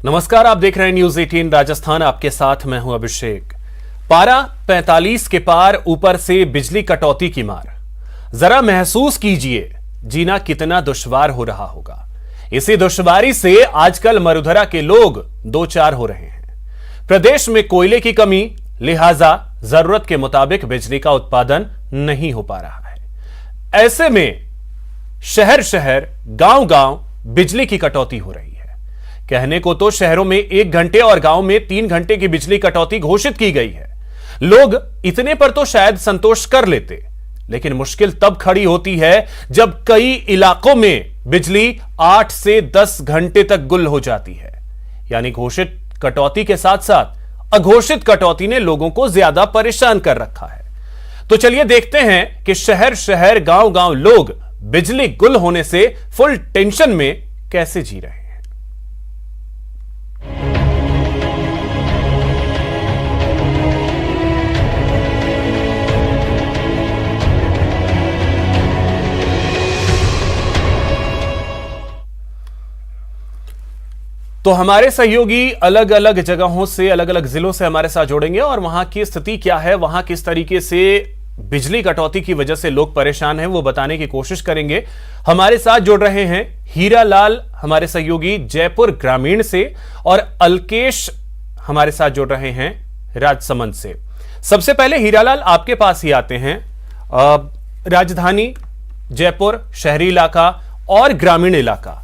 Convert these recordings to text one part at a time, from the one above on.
नमस्कार, आप देख रहे हैं न्यूज 18 राजस्थान। आपके साथ मैं हूं अभिषेक। पारा 45 के पार, ऊपर से बिजली कटौती की मार। जरा महसूस कीजिए जीना कितना दुश्वार हो रहा होगा। इसी दुश्वारी से आजकल मरुधरा के लोग दो चार हो रहे हैं। प्रदेश में कोयले की कमी, लिहाजा जरूरत के मुताबिक बिजली का उत्पादन नहीं हो पा रहा है। ऐसे में शहर शहर, गांव गांव बिजली की कटौती हो रही है। कहने को तो शहरों में 1 घंटे और गांव में 3 घंटे की बिजली कटौती घोषित की गई है। लोग इतने पर तो शायद संतोष कर लेते, लेकिन मुश्किल तब खड़ी होती है जब कई इलाकों में बिजली 8 से 10 घंटे तक गुल हो जाती है। यानी घोषित कटौती के साथ साथ अघोषित कटौती ने लोगों को ज्यादा परेशान कर रखा है। तो चलिए देखते हैं कि शहर शहर, गांव गांव लोग बिजली गुल होने से फुल टेंशन में कैसे जी रहे हैं। तो हमारे सहयोगी अलग अलग जगहों से, अलग अलग जिलों से हमारे साथ जोड़ेंगे और वहां की स्थिति क्या है, वहां किस तरीके से बिजली कटौती की वजह से लोग परेशान हैं, वो बताने की कोशिश करेंगे। हमारे साथ जुड़ रहे हैं हीरालाल, हमारे सहयोगी जयपुर ग्रामीण से, और अलकेश हमारे साथ जुड़ रहे हैं राजसमंद से। सबसे पहले हीरालाल, आपके पास ही आते हैं। राजधानी जयपुर, शहरी इलाका और ग्रामीण इलाका।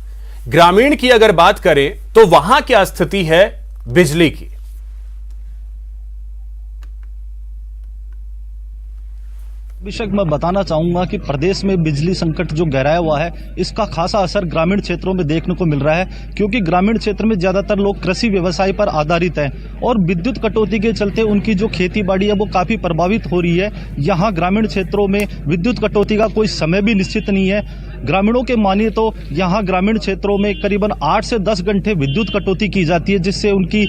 ग्रामीण की अगर बात करें तो वहां क्या स्थिति है बिजली की? अभिषेक, मैं बताना चाहूंगा कि प्रदेश में बिजली संकट जो गहराया हुआ है, इसका खासा असर ग्रामीण क्षेत्रों में देखने को मिल रहा है, क्योंकि ग्रामीण क्षेत्र में ज्यादातर लोग कृषि व्यवसाय पर आधारित हैं और विद्युत कटौती के चलते उनकी जो खेती बाड़ी है वो काफी प्रभावित हो रही है। यहाँ ग्रामीण क्षेत्रों में विद्युत कटौती का कोई समय भी निश्चित नहीं है। ग्रामीणों के मानिए तो यहाँ ग्रामीण क्षेत्रों में करीबन 8 से 10 घंटे विद्युत कटौती की जाती है, जिससे उनकी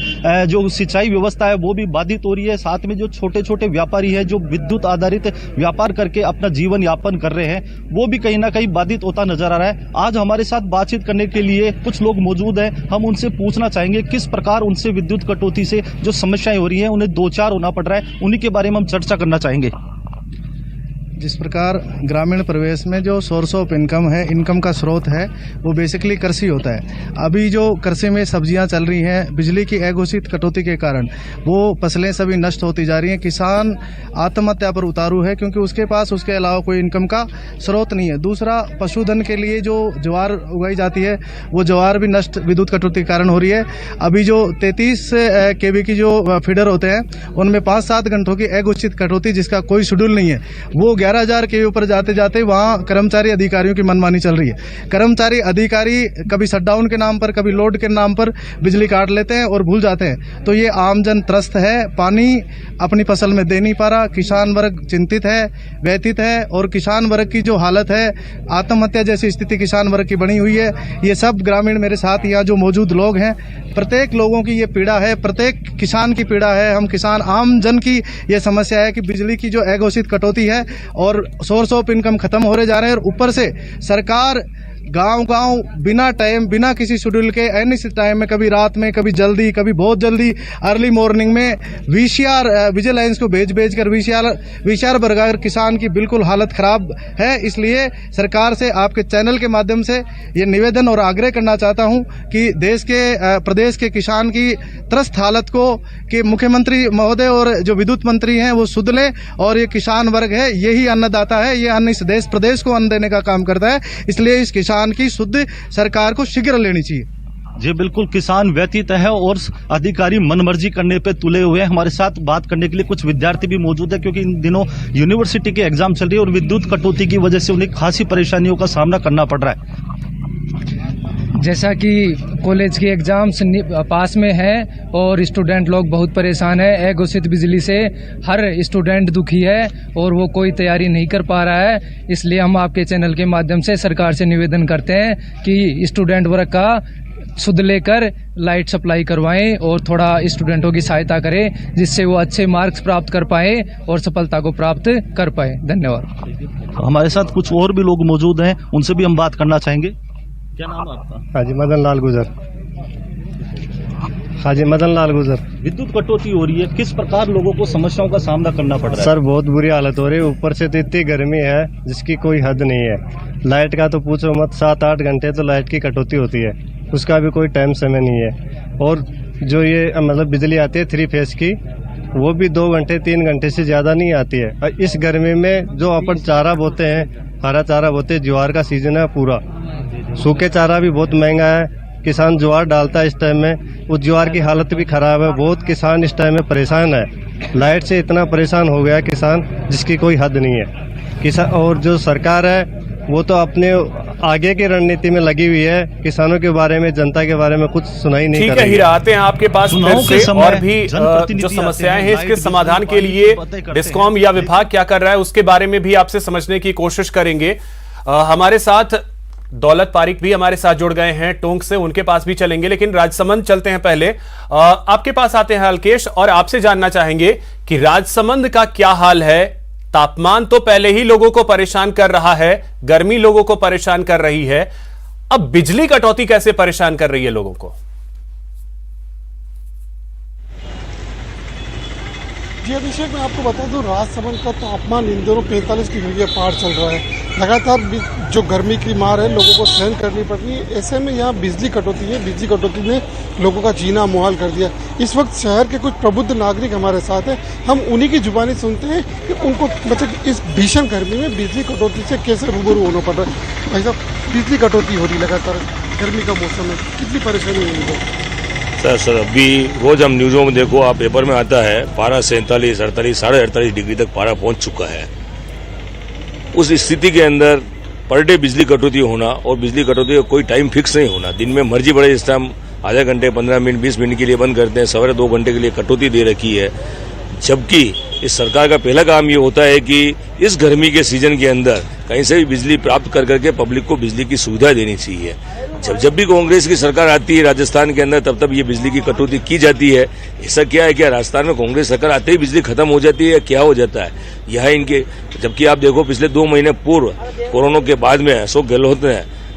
जो सिंचाई व्यवस्था है वो भी बाधित हो रही है। साथ में जो छोटे छोटे व्यापारी है जो विद्युत आधारित व्यापार करके अपना जीवन यापन कर रहे हैं, वो भी कहीं ना कहीं बाधित होता नजर आ रहा है। आज हमारे साथ बातचीत करने के लिए कुछ लोग मौजूद हैं। हम उनसे पूछना चाहेंगे किस प्रकार उनसे विद्युत कटौती से जो समस्याएं हो रही है, उन्हें दो चार होना पड़ रहा है, उन्हीं के बारे में हम चर्चा करना चाहेंगे। जिस प्रकार ग्रामीण परिवेश में जो सोर्स ऑफ इनकम है, इनकम का स्रोत है, वो बेसिकली कृषि होता है। अभी जो कृषि में सब्जियां चल रही हैं, बिजली की अघोषित कटौती के कारण वो फसलें सभी नष्ट होती जा रही हैं। किसान आत्महत्या पर उतारू है, क्योंकि उसके पास उसके अलावा कोई इनकम का स्रोत नहीं है। दूसरा, पशुधन के लिए जो ज्वार उगाई जाती है, वो ज्वार भी नष्ट विद्युत कटौती के कारण हो रही है। अभी जो 33 kV की जो फीडर होते हैं, उनमें 5-7 घंटों की अघोषित कटौती, जिसका कोई शेड्यूल नहीं है, वो 11,000 के ऊपर जाते जाते वहाँ कर्मचारी अधिकारियों की मनमानी चल रही है। कर्मचारी अधिकारी कभी शटडाउन के नाम पर, कभी लोड के नाम पर बिजली काट लेते हैं और भूल जाते हैं। तो ये आमजन त्रस्त है, पानी अपनी फसल में दे नहीं पा रहा। किसान वर्ग चिंतित है, व्यथित है, और किसान वर्ग की जो हालत है, आत्महत्या जैसी स्थिति किसान वर्ग की बनी हुई है। ये सब ग्रामीण मेरे साथ यहाँ जो मौजूद लोग हैं, प्रत्येक लोगों की ये पीड़ा है, प्रत्येक किसान की पीड़ा है। हम किसान आम जन की ये समस्या है कि बिजली की जो अघोषित कटौती है और सोर्स ऑफ इनकम खत्म हो रहे जा रहे हैं, और ऊपर से सरकार गांव-गांव बिना टाइम, बिना किसी शेड्यूल के एनी टाइम में, कभी रात में, कभी जल्दी, कभी बहुत जल्दी, अर्ली मॉर्निंग में वीसीआर विजिलेंस को भेज कर वीसीआर बरगार किसान की बिल्कुल हालत खराब है। इसलिए सरकार से, आपके चैनल के माध्यम से ये निवेदन और आग्रह करना चाहता हूं कि देश के, प्रदेश के किसान की त्रस्त हालत को कि मुख्यमंत्री महोदय और जो विद्युत मंत्री हैं वो सुध लें। और ये किसान वर्ग है, यही अन्नदाता है, ये अन्न इस देश प्रदेश को अन्न देने का काम करता है। इसलिए इस किसान की शुद्ध सरकार को शीघ्र लेनी चाहिए। जी बिल्कुल, किसान व्यतीत है और अधिकारी मनमर्जी करने पे तुले हुए हैं। हमारे साथ बात करने के लिए कुछ विद्यार्थी भी मौजूद है, क्योंकि इन दिनों यूनिवर्सिटी के एग्जाम चल रही है और विद्युत कटौती की वजह से उन्हें खासी परेशानियों का सामना करना पड़ रहा है। जैसा कि कॉलेज के एग्जाम्स पास में है और स्टूडेंट लोग बहुत परेशान है। अघोषित बिजली से हर स्टूडेंट दुखी है और वो कोई तैयारी नहीं कर पा रहा है। इसलिए हम आपके चैनल के माध्यम से सरकार से निवेदन करते हैं कि स्टूडेंट वर्ग का सुध लेकर लाइट सप्लाई करवाएं और थोड़ा स्टूडेंटों की सहायता करें, जिससे वो अच्छे मार्क्स प्राप्त कर पाए और सफलता को प्राप्त कर पाए। धन्यवाद। हमारे साथ कुछ और भी लोग मौजूद हैं, उनसे भी हम बात करना चाहेंगे। क्या नाम है आपका? हाँ जी, मदन लाल गुजर। हाँ जी, मदन लाल गुजर। विद्युत कटौती हो रही है, किस प्रकार लोगों को समस्याओं का सामना करना पड़ रहा है? सर बहुत बुरी हालत हो रही है, ऊपर से तो इतनी गर्मी है जिसकी कोई हद नहीं है। लाइट का तो पूछो मत, 7-8 घंटे तो लाइट की कटौती होती है, उसका भी कोई टाइम समय नहीं है। और जो ये मतलब बिजली आती है 3 फेज की, वो भी 2 घंटे 3 घंटे से ज़्यादा नहीं आती है। और इस गर्मी में जो अपन चारा बोते हैं, हरा चारा बोते हैं, ज्वार का सीजन है पूरा, सूखे चारा भी बहुत महंगा है, किसान ज्वार डालता है इस टाइम में, उस ज्वार की हालत भी खराब है, बहुत किसान इस टाइम में परेशान है। लाइट से इतना परेशान हो गया है किसान जिसकी कोई हद नहीं है। किसान और जो सरकार है वो तो अपने आगे की रणनीति में लगी हुई है, किसानों के बारे में, जनता के बारे में कुछ सुनाई नहीं कर रही है। ठीक है हीरा, आते हैं आपके पास फिर से, और भी जो समस्याएं हैं इसके समाधान के लिए डिस्कॉम या विभाग क्या कर रहा है उसके बारे में भी आपसे समझने की कोशिश करेंगे। हमारे साथ दौलत पारिक भी हमारे साथ जुड़ गए हैं टोंक से, उनके पास भी चलेंगे, लेकिन राजसमंद चलते हैं पहले। आपके पास आते हैं अल्केश, और आपसे जानना चाहेंगे कि राजसमंद का क्या हाल है। तापमान तो पहले ही लोगों को परेशान कर रहा है, गर्मी लोगों को परेशान कर रही है, अब बिजली कटौती कैसे परेशान कर रही है लोगों को? जी अभिषेक, मैं आपको बता दूं, राजसमंद का तापमान इन दिनों 45 डिग्री के पार चल रहा है। लगातार जो गर्मी की मार है लोगों को सहन करनी पड़ रही है। ऐसे में यहाँ बिजली कटौती है, बिजली कटौती ने लोगों का जीना मुहाल कर दिया। इस वक्त शहर के कुछ प्रबुद्ध नागरिक हमारे साथ हैं, हम उन्हीं की जुबानी सुनते हैं कि उनको मतलब इस भीषण गर्मी में बिजली कटौती से कैसे रूबरू होना पड़ रहा है। भाई साहब, बिजली कटौती हो रही लगातार, गर्मी का मौसम है, कितनी परेशानी हो रही है? सर अभी रोज हम न्यूज़ों में देखो, आप पेपर में आता है पारा 47, 48, 48.5 डिग्री तक पारा पहुंच चुका है। उस स्थिति के अंदर पर डे बिजली कटौती होना, और बिजली कटौती का कोई टाइम फिक्स नहीं होना, दिन में मर्जी बढ़े, जिस टाइम आधे घंटे 15 मिनट 20 मिनट के लिए बंद करते हैं, सवेरे 2 घंटे के लिए कटौती दे रखी है। जबकि इस सरकार का पहला काम ये होता है कि इस गर्मी के सीजन के अंदर कहीं से भी बिजली प्राप्त कर करके पब्लिक को बिजली की सुविधा देनी चाहिए। जब भी कांग्रेस की सरकार आती है राजस्थान के अंदर, तब ये बिजली की कटौती की जाती है। ऐसा क्या है, क्या राजस्थान में कांग्रेस सरकार आते ही बिजली खत्म हो जाती है या क्या हो जाता है? यह इनके, जबकि आप देखो पिछले 2 महीने पूर्व कोरोना के बाद में अशोक गहलोत ने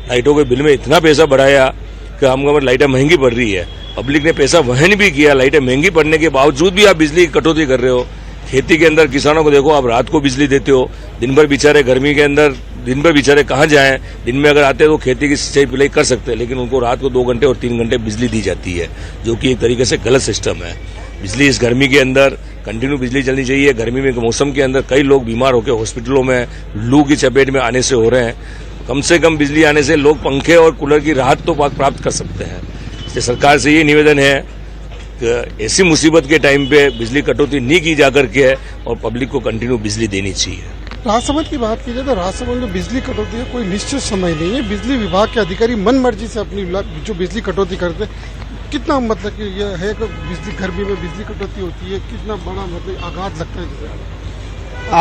लाइटों के बिल में इतना पैसा बढ़ाया कि हमको लाइटें महंगी पड़ रही है। पब्लिक ने पैसा वहन भी किया, लाइटें महंगी पड़ने के बावजूद भी आप बिजली की कटौती कर रहे हो। खेती के अंदर किसानों को देखो, आप रात को बिजली देते हो, दिन भर बेचारे गर्मी के अंदर दिन भर बेचारे कहाँ जाएं? दिन में अगर आते हैं तो खेती की सिंचाई पिलाई कर सकते हैं, लेकिन उनको रात को 2 घंटे और 3 घंटे बिजली दी जाती है, जो कि एक तरीके से गलत सिस्टम है। बिजली इस गर्मी के अंदर कंटिन्यू बिजली चलनी चाहिए। गर्मी में मौसम के अंदर कई लोग बीमार होकर हॉस्पिटलों में लू की चपेट में आने से हो रहे हैं। कम से कम बिजली आने से लोग पंखे और कूलर की राहत तो प्राप्त कर सकते हैं। इसलिए सरकार से ये निवेदन है कि ऐसी मुसीबत के टाइम पे बिजली कटौती नहीं की जा करके और पब्लिक को कंटिन्यू बिजली देनी चाहिए। राजसमंद की बात की जाए तो राजसमंद में बिजली कटौती है कोई निश्चित समय नहीं है। बिजली विभाग के अधिकारी मन मर्जी से अपनी जो बिजली कटौती करते हैं, कितना मतलब कि यह है कि बिजली गर्मी में बिजली कटौती होती है, कितना बड़ा मतलब आघात लगता है।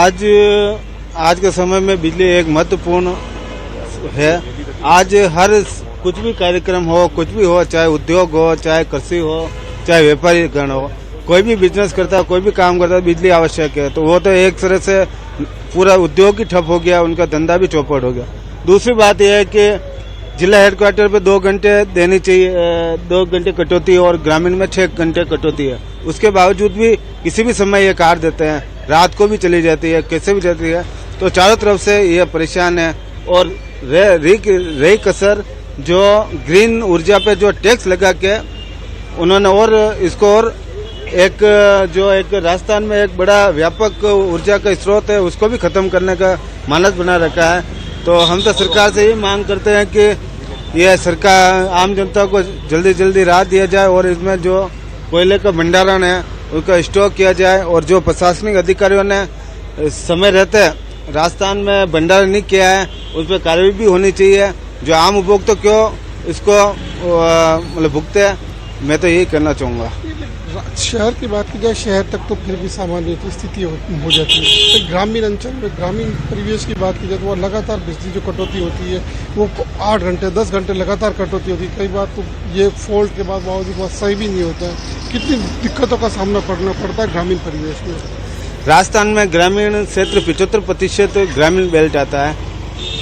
आज के समय में बिजली एक महत्वपूर्ण है। आज हर कुछ भी कार्यक्रम हो, कुछ भी हो, चाहे उद्योग हो, चाहे कृषि हो, चाहे व्यापारीकरण हो, कोई भी बिजनेस करता है, कोई भी काम करता है, बिजली आवश्यक है। तो वो तो एक तरह से पूरा उद्योग ही ठप हो गया, उनका धंधा भी चौपट हो गया। दूसरी बात यह है कि जिला हेडक्वार्टर पे 2 घंटे देनी चाहिए, 2 घंटे कटौती है, और ग्रामीण में 6 घंटे कटौती है। उसके बावजूद भी किसी भी समय ये काट देते हैं, रात को भी चली जाती है, कैसे भी जाती है। तो चारों तरफ से ये परेशान है। और रही कसर जो ग्रीन ऊर्जा पे जो टैक्स लगा के उन्होंने, और इसको और एक राजस्थान में एक बड़ा व्यापक ऊर्जा का स्रोत है, उसको भी खत्म करने का मानस बना रखा है। तो हम तो सरकार से ये मांग करते हैं कि यह सरकार आम जनता को जल्दी राहत दिया जाए, और इसमें जो कोयले का भंडारण है उसका स्टॉक किया जाए, और जो प्रशासनिक अधिकारियों ने समय रहते राजस्थान में भंडारण नहीं किया है उस पर कार्रवाई भी होनी चाहिए। जो आम उपभोक्ता क्यों इसको मतलब भुगते हैं, मैं तो यही करना चाहूँगा। शहर की बात की जाए, शहर तक तो फिर भी सामान्य की स्थिति हो जाती है। तो ग्रामीण अंचल में, ग्रामीण परिवेश की बात की जाए तो वह लगातार बिजली जो कटौती होती है वो 8 घंटे 10 घंटे लगातार कटौती होती है। कई बार तो ये फॉल्ट के बाद बावजूद वह सही भी नहीं होता है। कितनी दिक्कतों का सामना करना पड़ता है ग्रामीण परिवेश में। राजस्थान में ग्रामीण क्षेत्र 75% ग्रामीण बेल्ट आता है,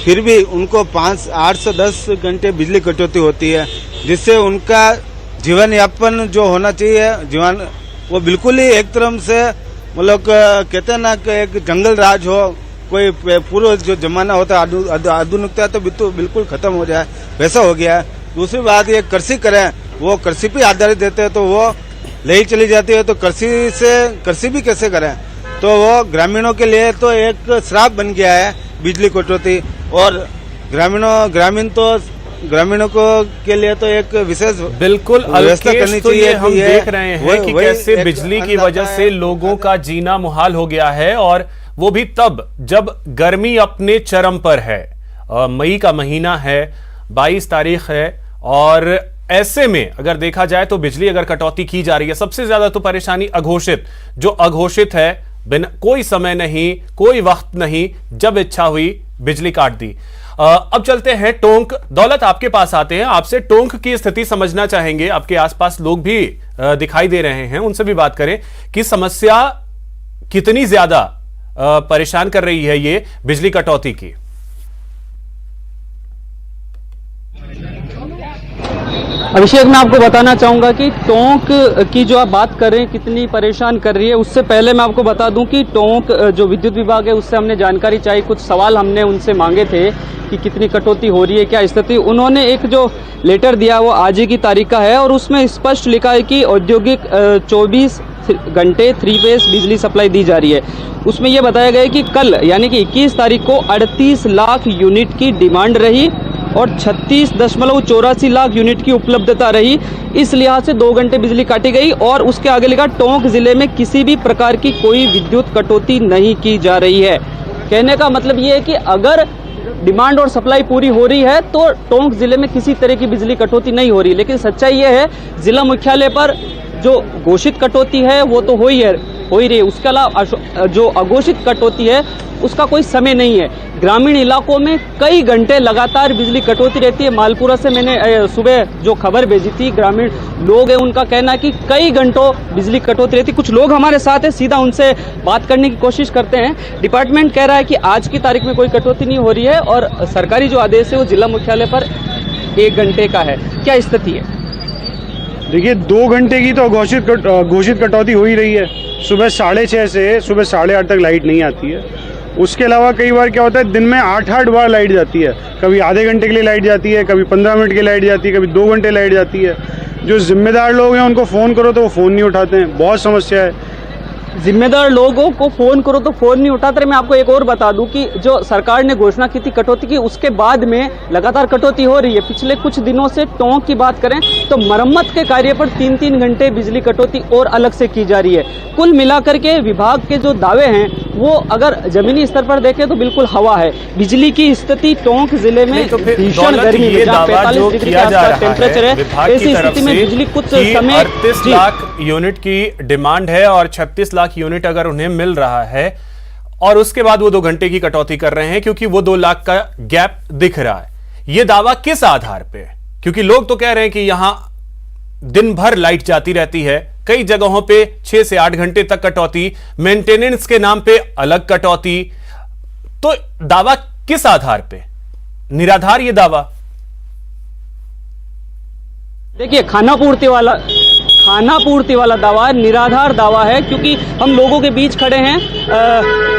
फिर भी उनको 8 से 10 घंटे बिजली कटौती होती है, जिससे उनका जीवन यापन जो होना चाहिए जीवन वो बिल्कुल ही एक तरफ से मतलब कहते हैं ना कि एक जंगल राज हो, कोई पूर्व जो जमाना होता है आधुनिकता तो बिल्कुल खत्म हो जाए, वैसा हो गया है। दूसरी बात ये कृषि करें, वो कृषि पे आधारित देते हैं तो वो ले ही चली जाती है, तो कृषि भी कैसे करें, तो वो ग्रामीणों के लिए तो एक श्राप बन गया है बिजली कटौती। और ग्रामीणों को के लिए तो एक विशेष बिल्कुल व्यवस्था करनी तो चाहिए। ये हम देख रहे हैं कि कैसे बिजली की वजह से लोगों का जीना मुहाल हो गया है, और वो भी तब जब गर्मी अपने चरम पर है। मई का महीना है, 22 तारीख है, और ऐसे में अगर देखा जाए तो बिजली अगर कटौती की जा रही है, सबसे ज्यादा तो परेशानी अघोषित, जो अघोषित है बिना कोई समय नहीं, कोई वक्त नहीं, जब इच्छा हुई बिजली काट दी। अब चलते हैं टोंक। दौलत, आपके पास आते हैं, आपसे टोंक की स्थिति समझना चाहेंगे। आपके आसपास लोग भी दिखाई दे रहे हैं, उनसे भी बात करें कि समस्या कितनी ज्यादा परेशान कर रही है ये बिजली कटौती की। अभिषेक, मैं आपको बताना चाहूंगा कि टोंक की जो आप बात कर रहे हैं कितनी परेशान कर रही है, उससे पहले मैं आपको बता दूं कि टोंक जो विद्युत विभाग है उससे हमने जानकारी चाहिए, कुछ सवाल हमने उनसे मांगे थे कि कितनी कटौती हो रही है, क्या स्थिति। उन्होंने एक जो लेटर दिया वो आज ही की तारीख का है, और उसमें स्पष्ट लिखा है कि औद्योगिक 24 घंटे 3 फेज बिजली सप्लाई दी जा रही है। उसमें यह बताया गया है कि कल यानी कि 21 तारीख को 38 लाख यूनिट की डिमांड रही और 36.84 लाख यूनिट की उपलब्धता रही। इस लिहाज से 2 घंटे बिजली काटी गई, और उसके आगे लिखा टोंक जिले में किसी भी प्रकार की कोई विद्युत कटौती नहीं की जा रही है। कहने का मतलब ये है कि अगर डिमांड और सप्लाई पूरी हो रही है तो टोंक जिले में किसी तरह की बिजली कटौती नहीं हो रही। लेकिन सच्चाई ये है, जिला मुख्यालय पर जो घोषित कटौती है वो तो हो ही रही है, उसके अलावा जो अघोषित कटौती है उसका कोई समय नहीं है। ग्रामीण इलाकों में कई घंटे लगातार बिजली कटौती रहती है। मालपुरा से मैंने सुबह जो खबर भेजी थी, ग्रामीण लोग हैं उनका कहना है कि कई घंटों बिजली कटौती रहती है। कुछ लोग हमारे साथ हैं, सीधा उनसे बात करने की कोशिश करते हैं। डिपार्टमेंट कह रहा है कि आज की तारीख में कोई कटौती नहीं हो रही है, और सरकारी जो आदेश है वो जिला मुख्यालय पर 1 घंटे का है। क्या स्थिति है? देखिए, 2 घंटे की तो घोषित कटौती हो ही रही है। सुबह 6:30 से सुबह 8:30 तक लाइट नहीं आती है। उसके अलावा कई बार क्या होता है, दिन में 8 बार लाइट जाती है। कभी आधे घंटे के लिए लाइट जाती है, कभी 15 मिनट की लाइट जाती है, कभी 2 घंटे लाइट जाती है। जो जिम्मेदार लोग हैं उनको फ़ोन करो तो वो फ़ोन नहीं उठाते हैं, बहुत समस्या है। जिम्मेदार लोगों को फोन करो तो फोन नहीं उठाते रहे। मैं आपको एक और बता दूं कि जो सरकार ने घोषणा की थी कटौती की, उसके बाद में लगातार कटौती हो रही है। पिछले कुछ दिनों से टोंक की बात करें तो मरम्मत के कार्य पर 3-3 घंटे बिजली कटौती और अलग से की जा रही है। कुल मिलाकर के विभाग के जो दावे हैं वो अगर जमीनी स्तर पर देखें तो बिल्कुल हवा है। बिजली की स्थिति टोंक जिले में भीषण गर्मी में 45 डिग्री के आसपास टेम्परेचर है। ऐसी स्थिति में बिजली कुछ समय 38 लाख यूनिट की डिमांड है और 36 लाख यूनिट अगर उन्हें मिल रहा है, और उसके बाद वो 2 घंटे की कटौती कर रहे हैं क्योंकि वो 2 लाख का गैप दिख रहा है। ये दावा किस आधार पे? क्योंकि लोग तो कह रहे हैं कि यहां दिन भर लाइट जाती रहती है, कई जगहों पे 6 से 8 घंटे तक कटौती, मेंटेनेंस के नाम पे अलग कटौती। तो दावा किस आधार पे? निराधार ये दावा। देखिए, खाना पूर्ति वाला दावा, निराधार दावा है, क्योंकि हम लोगों के बीच खड़े हैं।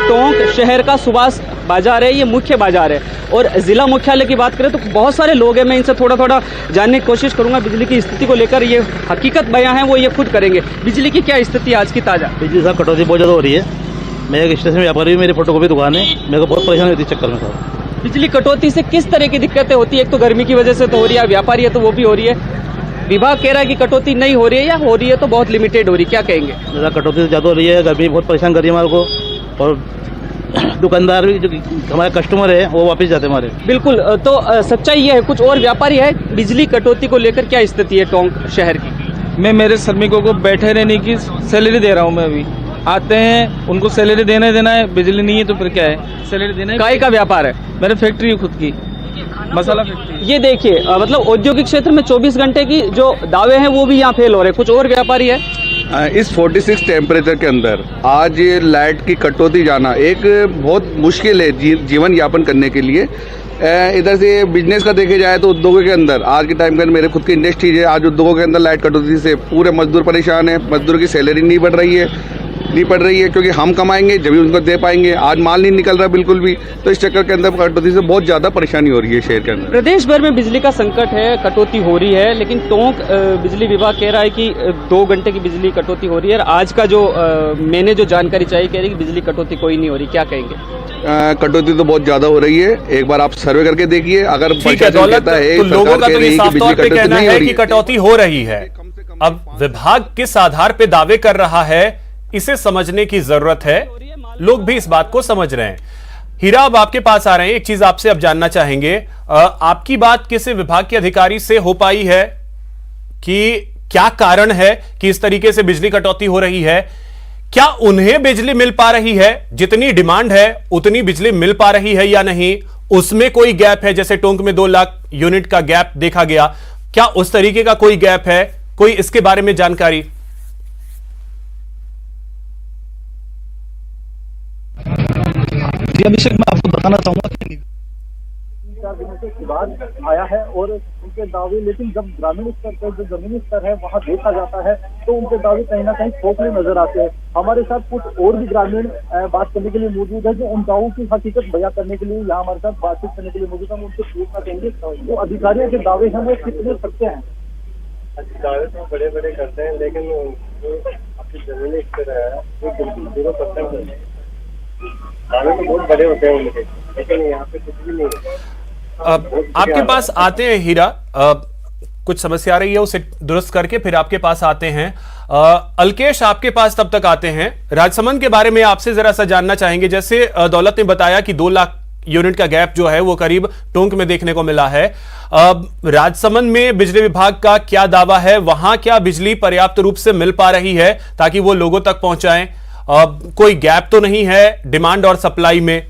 टोंक शहर का सुभाष बाजार है, ये मुख्य बाजार है, और जिला मुख्यालय की बात करें तो बहुत सारे लोग हैं। मैं इनसे थोड़ा जानने की कोशिश करूंगा बिजली की स्थिति को लेकर। ये हकीकत बयां है वो ये खुद करेंगे। बिजली की क्या स्थिति आज की ताजा? बिजली साहब कटौती बहुत ज़्यादा हो रही है। मैं एक स्टेशन में व्यापारी हूँ, मेरी फोटोकॉपी दुकान है, मेरे को बहुत परेशानी होती है चक्कर में साहब। बिजली कटौती से किस तरह की दिक्कतें होती है? एक तो गर्मी की वजह से तो हो रही है, व्यापारी है तो वो भी हो रही है। विभाग कह रहा है कि कटौती नहीं हो रही है, या हो रही है तो बहुत लिमिटेड हो रही है, क्या कहेंगे? कटौती से ज़्यादा हो रही है, गर्मी बहुत परेशान कर रही है हमारे को, और दुकानदार भी जो हमारे कस्टमर है वो वापस जाते हैं हमारे। बिल्कुल, तो सच्चाई ये है। कुछ और व्यापारी है, बिजली कटौती को लेकर क्या स्थिति है टोंक शहर की? मैं मेरे श्रमिकों को बैठे रहने की सैलरी दे रहा हूँ। मैं अभी आते हैं, उनको सैलरी देना है, बिजली नहीं है तो फिर क्या है, सैलरी देना है। काय का व्यापार है? मेरे फैक्ट्री है खुद की, मसाला फैक्ट्री। ये देखिए, मतलब औद्योगिक क्षेत्र में 24 घंटे की जो दावे हैं वो भी यहाँ फेल हो रहे हैं। कुछ और व्यापारी है। इस 46 टेम्परेचर के अंदर आज ये लाइट की कटौती जाना एक बहुत मुश्किल है जीवन यापन करने के लिए। इधर से बिजनेस का देखे जाए तो उद्योगों के अंदर आज के टाइम के अंदर मेरे खुद की इंडस्ट्रीज है, आज उद्योगों के अंदर लाइट कटौती से पूरे मजदूर परेशान है। मजदूर की सैलरी नहीं बढ़ रही है क्योंकि हम कमाएंगे जब भी उनको दे पाएंगे। आज माल नहीं निकल रहा बिल्कुल भी, तो इस चक्कर के अंदर कटौती से बहुत ज़्यादा परेशानी हो रही है शहर के अंदर। प्रदेश भर में बिजली का संकट है, कटौती हो रही है, लेकिन टोंक बिजली विभाग कह रहा है कि 2 घंटे की बिजली कटौती हो रही है। और आज का जो मैंने जो जानकारी चाहिए कह रही है कि बिजली कटौती कोई नहीं हो रही, क्या कहेंगे? कटौती तो बहुत ज्यादा हो रही है, एक बार आप सर्वे करके देखिए। अगर कहता है तो लोगों का तो ये साफ तौर पे कहना है कि कटौती हो रही है। अब विभाग किस आधार पे दावे कर रहा है, इसे समझने की जरूरत है। लोग भी इस बात को समझ रहे हैं। हीरा, अब आपके पास आ रहे हैं, एक चीज आपसे अब जानना चाहेंगे, आपकी बात किसी विभाग के अधिकारी से हो पाई है कि क्या कारण है कि इस तरीके से बिजली कटौती हो रही है? क्या उन्हें बिजली मिल पा रही है, जितनी डिमांड है उतनी बिजली मिल पा रही है या नहीं? उसमें कोई गैप है, जैसे टोंक में 2 लाख यूनिट का गैप देखा गया, क्या उस तरीके का कोई गैप है? कोई इसके बारे में जानकारी? जी अभिषेक, मैं आपको बताना चाहूंगा कि 4 दिनों के बाद आया है और उनके दावे, लेकिन जब ग्रामीण स्तर पर जो जमीनी स्तर है वहां देखा जाता है तो उनके दावे कहीं ना कहीं खोखले नजर आते हैं। हमारे साथ कुछ और भी ग्रामीण बात करने के लिए मौजूद है, जो उन दावों की हकीकत बयां करने के लिए यहाँ हमारे साथ बातचीत करने के लिए मौजूद है। हम उनसे पूछना चाहेंगे जो अधिकारियों के दावे हैं वो कितने सत्य हैं? दावे तो बड़े बड़े करते हैं, लेकिन जो आपकी जमीनी स्तर है वो बिल्कुल 0% है। दावे तो बहुत बड़े होते हैं उनके, लेकिन यहाँ पे कुछ भी नहीं है। आपके पास आते हैं हीरा, कुछ समस्या आ रही है उसे दुरुस्त करके फिर आपके पास आते हैं। अलकेश, आपके पास तब तक आते हैं। राजसमंद के बारे में आपसे जरा सा जानना चाहेंगे। जैसे दौलत ने बताया कि 2 लाख यूनिट का गैप जो है वो करीब टोंक में देखने को मिला है। राजसमंद में बिजली विभाग का क्या दावा है? वहां क्या बिजली पर्याप्त रूप से मिल पा रही है ताकि वो लोगों तक पहुंचाएं? कोई गैप तो नहीं है डिमांड और सप्लाई में?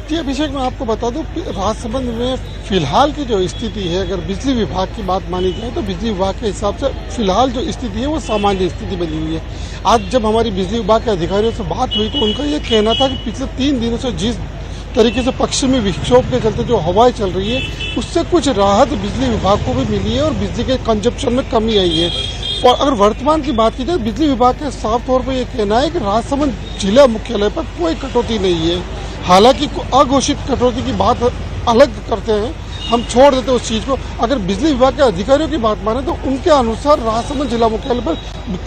जी अभिषेक, मैं आपको बता दूं, राजसमंद में फिलहाल की जो स्थिति है, अगर बिजली विभाग की बात मानी जाए तो बिजली विभाग के हिसाब से फिलहाल जो स्थिति है वो सामान्य स्थिति बनी हुई है। आज जब हमारी बिजली विभाग के अधिकारियों से बात हुई तो उनका ये कहना था कि पिछले 3 दिनों से जिस तरीके से पश्चिमी विक्षोभ के चलते जो हवाएं चल रही है उससे कुछ राहत बिजली विभाग को भी मिली है और बिजली के कंजप्शन में कमी आई है। और अगर वर्तमान की बात की जाए, बिजली विभाग के साफ तौर पर यह कहना है कि राजसमंद जिला मुख्यालय पर कोई कटौती नहीं है। हालांकि अघोषित कटौती की बात अलग करते हैं, हम छोड़ देते हैं उस चीज़ को। अगर बिजली विभाग के अधिकारियों की बात माने तो उनके अनुसार राजसमंद जिला मुख्यालय पर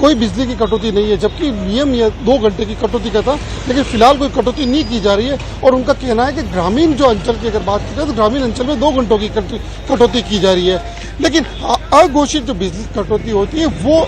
कोई बिजली की कटौती नहीं है, जबकि नियम यह 2 घंटे की कटौती का था, लेकिन फिलहाल कोई कटौती नहीं की जा रही है। और उनका कहना है कि ग्रामीण जो अंचल की अगर बात की जाए तो ग्रामीण अंचल में 2 घंटों की कटौती की जा रही है, लेकिन अघोषित जो बिजली कटौती होती है वो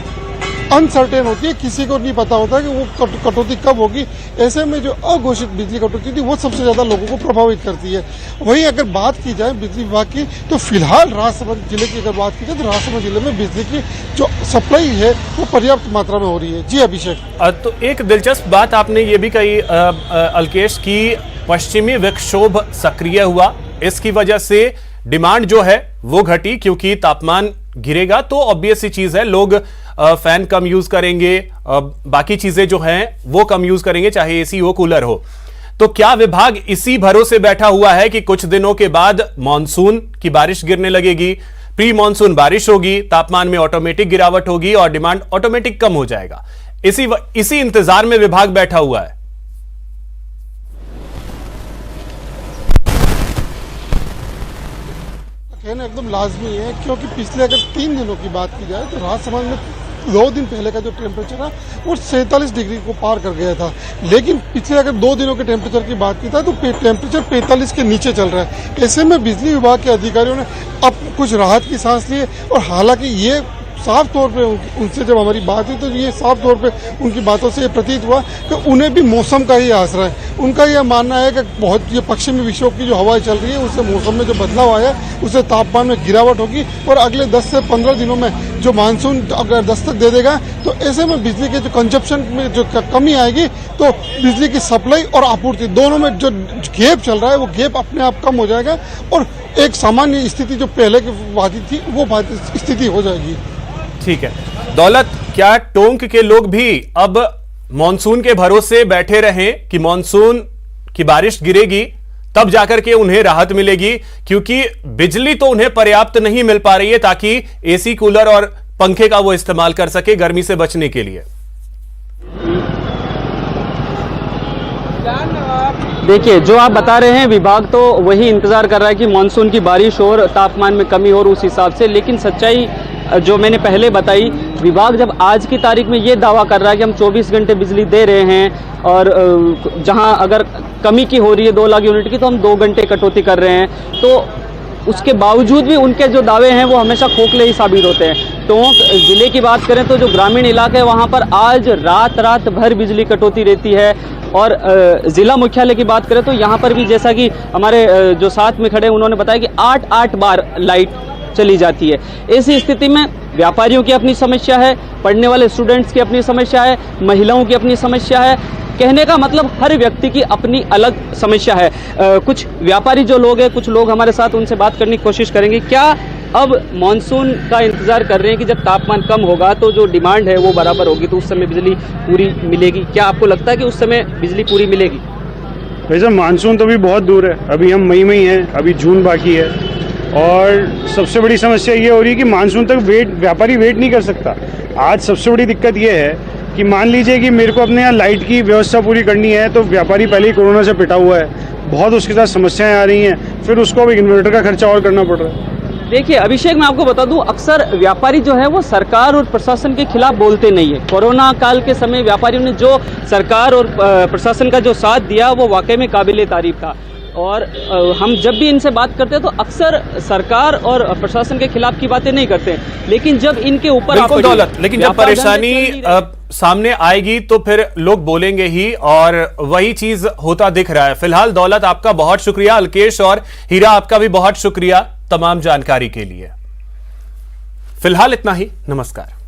अनसर्टेन होती है, किसी को नहीं पता होता कि वो कटौती कब होगी। ऐसे में जो अघोषित बिजली कटौती थी वो सबसे ज्यादा लोगों को प्रभावित करती है। वहीं अगर बात की जाए बिजली विभाग की तो फिलहाल राजसमंद जिले की अगर बात की जाए तो राजसमंद जिले में बिजली की जो सप्लाई है वो पर्याप्त मात्रा में हो रही है। जी अभिषेक, तो एक दिलचस्प बात आपने ये भी कही अलकेश की पश्चिमी विक्षोभ सक्रिय हुआ, इसकी वजह से डिमांड जो है वो घटी, क्योंकि तापमान गिरेगा तो ऑब्वियस सी चीज है, लोग फैन कम यूज करेंगे, बाकी चीजें जो हैं वो कम यूज करेंगे, चाहे एसी हो कूलर हो। तो क्या विभाग इसी भरोसे बैठा हुआ है कि कुछ दिनों के बाद मॉनसून की बारिश गिरने लगेगी, प्री मॉनसून बारिश होगी, तापमान में ऑटोमेटिक गिरावट होगी और डिमांड ऑटोमेटिक कम हो जाएगा? इसी इंतजार में विभाग बैठा हुआ है। कहना एकदम लाजमी है, क्योंकि पिछले अगर 3 दिनों की बात की जाए तो राजसमंद में 2 दिन पहले का जो टेम्परेचर है वो 47 डिग्री को पार कर गया था, लेकिन पिछले अगर 2 दिनों के टेम्परेचर की बात की जाए तो टेम्परेचर 45 के नीचे चल रहा है। ऐसे में बिजली विभाग के अधिकारियों ने अब कुछ राहत की सांस ली है। और हालांकि ये साफ तौर पे उनसे जब हमारी बात हुई तो ये साफ तौर पे उनकी बातों से ये प्रतीत हुआ कि उन्हें भी मौसम का ही आसरा है। उनका यह मानना है कि बहुत ये पश्चिमी विक्षोभ की जो हवाएं चल रही है उससे मौसम में जो बदलाव आया उससे तापमान में गिरावट होगी और अगले 10 से 15 दिनों में जो मानसून अगर दस्तक दे देगा तो ऐसे में बिजली के जो कंजप्शन में जो कमी आएगी तो बिजली की सप्लाई और आपूर्ति दोनों में जो गैप चल रहा है वो गैप अपने आप कम हो जाएगा और एक सामान्य स्थिति जो पहले की वादी थी वो स्थिति हो जाएगी। ठीक है दौलत, क्या टोंक के लोग भी अब मॉनसून के भरोसे बैठे रहें कि मॉनसून की बारिश गिरेगी तब जाकर के उन्हें राहत मिलेगी, क्योंकि बिजली तो उन्हें पर्याप्त नहीं मिल पा रही है ताकि एसी, कूलर और पंखे का वो इस्तेमाल कर सके गर्मी से बचने के लिए। देखिए, जो आप बता रहे हैं, विभाग तो वही इंतजार कर रहा है कि मानसून की बारिश और तापमान में कमी हो उस हिसाब से, लेकिन सच्चाई जो मैंने पहले बताई, विभाग जब आज की तारीख में ये दावा कर रहा है कि हम 24 घंटे बिजली दे रहे हैं और जहां अगर कमी की हो रही है 2 लाख यूनिट की तो हम 2 घंटे कटौती कर रहे हैं, तो उसके बावजूद भी उनके जो दावे हैं वो हमेशा खोखले ही साबित होते हैं। टोंक जिले की बात करें तो जो ग्रामीण इलाके हैं वहाँ पर आज रात भर बिजली कटौती रहती है, और जिला मुख्यालय की बात करें तो यहाँ पर भी जैसा कि हमारे जो साथ में खड़े उन्होंने बताया कि 8 बार लाइट चली जाती है। ऐसी स्थिति में व्यापारियों की अपनी समस्या है, पढ़ने वाले स्टूडेंट्स की अपनी समस्या है, महिलाओं की अपनी समस्या है, कहने का मतलब हर व्यक्ति की अपनी अलग समस्या है। कुछ व्यापारी जो लोग हैं, कुछ लोग हमारे साथ, उनसे बात करने की कोशिश करेंगे। क्या अब मानसून का इंतजार कर रहे हैं कि जब तापमान कम होगा तो जो डिमांड है वो बराबर होगी तो उस समय बिजली पूरी मिलेगी? क्या आपको लगता है कि उस समय बिजली पूरी मिलेगी? वैसे मानसून तो अभी बहुत दूर है, अभी हम मई में ही हैं, अभी जून बाकी है, और सबसे बड़ी समस्या ये हो रही है कि मानसून तक व्यापारी वेट नहीं कर सकता। आज सबसे बड़ी दिक्कत ये है कि मान लीजिए कि मेरे को अपने यहाँ लाइट की व्यवस्था पूरी करनी है तो व्यापारी पहले ही कोरोना से पिटा हुआ है, बहुत उसके साथ समस्याएं आ रही हैं, फिर उसको अब इन्वर्टर का खर्चा और करना पड़ रहा है। देखिए अभिषेक, मैं आपको बता दूं, अक्सर व्यापारी जो है वो सरकार और प्रशासन के खिलाफ बोलते नहीं है। कोरोना काल के समय व्यापारियों ने जो सरकार और प्रशासन का जो साथ दिया वो वाकई में काबिले तारीफ था, और हम जब भी इनसे बात करते हैं तो अक्सर सरकार और प्रशासन के खिलाफ की बातें नहीं करते, लेकिन जब इनके ऊपर बिल्कुल दौलत, लेकिन जब परेशानी सामने आएगी तो फिर लोग बोलेंगे ही, और वही चीज होता दिख रहा है। फिलहाल दौलत, आपका बहुत शुक्रिया। अल्केश और हीरा, आपका भी बहुत शुक्रिया तमाम जानकारी के लिए। फिलहाल इतना ही, नमस्कार।